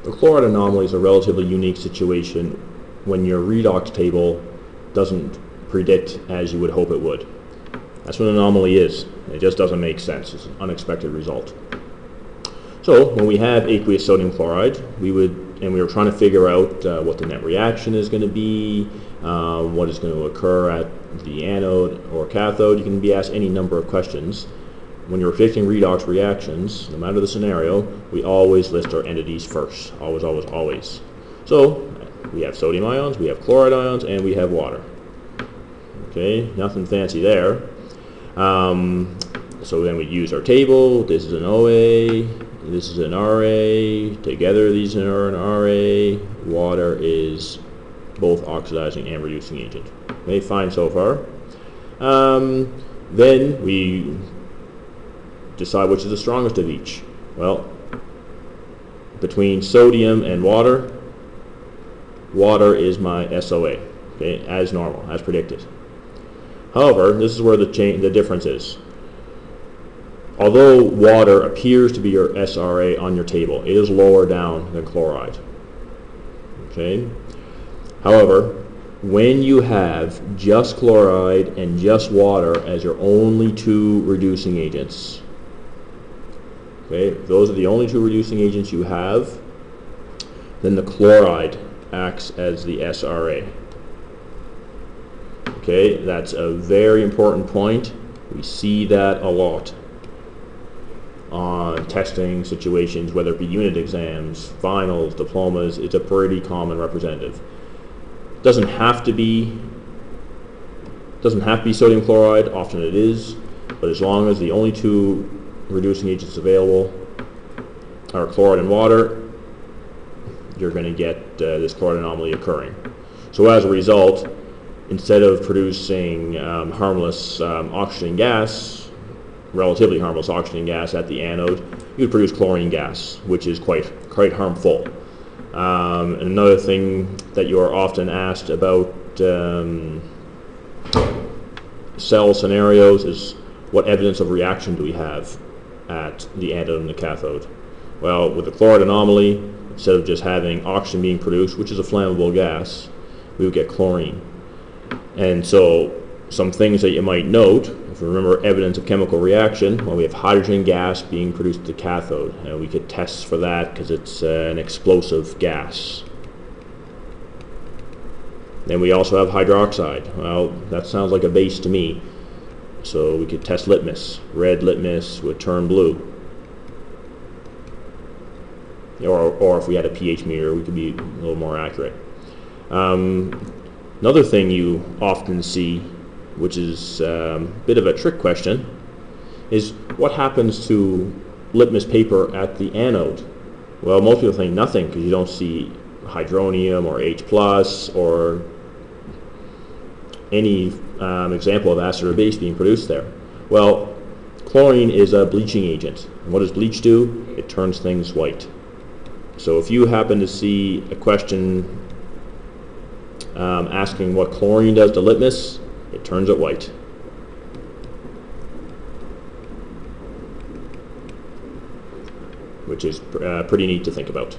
The chloride anomaly is a relatively unique situation when your redox table doesn't predict as you would hope it would. That's what an anomaly is. It just doesn't make sense. It's an unexpected result. So when we have aqueous sodium chloride, we were trying to figure out what the net reaction is going to be, what is going to occur at the anode or cathode. You can be asked any number of questions. When you're predicting redox reactions, no matter the scenario, we always list our entities first. Always, always, always. So we have sodium ions, we have chloride ions, and we have water. Okay, nothing fancy there. So then we use our table. This is an OA, this is an RA. Together these are an RA. Water is both oxidizing and reducing agent. Okay, fine so far. Then we decide which is the strongest of each. Well, between sodium and water, water is my SOA, okay, as normal, as predicted. However, this is where the difference is. Although water appears to be your SRA on your table, it is lower down than chloride. Okay. However, when you have just chloride and just water as your only two reducing agents, okay, if those are the only two reducing agents you have, then the chloride acts as the SRA. Okay, that's a very important point. We see that a lot on testing situations, whether it be unit exams, finals, diplomas. It's a pretty common representative. Doesn't have to be sodium chloride. Often it is, but as long as the only two reducing agents available are chloride and water, you're going to get this chloride anomaly occurring. So as a result, instead of producing harmless oxygen gas, relatively harmless oxygen gas at the anode, you would produce chlorine gas, which is quite harmful. And another thing that you are often asked about cell scenarios is what evidence of reaction do we have at the anode and the cathode? Well, with the chloride anomaly, instead of just having oxygen being produced, which is a flammable gas, we would get chlorine. And so some things that you might note, if you remember evidence of chemical reaction, well, we have hydrogen gas being produced at the cathode, and we could test for that because it's an explosive gas. Then we also have hydroxide. Well, that sounds like a base to me. So we could test litmus. Red litmus would turn blue. Or if we had a pH meter, we could be a little more accurate. Another thing you often see, which is a bit of a trick question, is what happens to litmus paper at the anode? Well, most people think nothing because you don't see hydronium or H+ or any example of acid or base being produced there. Well, chlorine is a bleaching agent. And what does bleach do? It turns things white. So if you happen to see a question asking what chlorine does to litmus, it turns it white. Which is pretty neat to think about.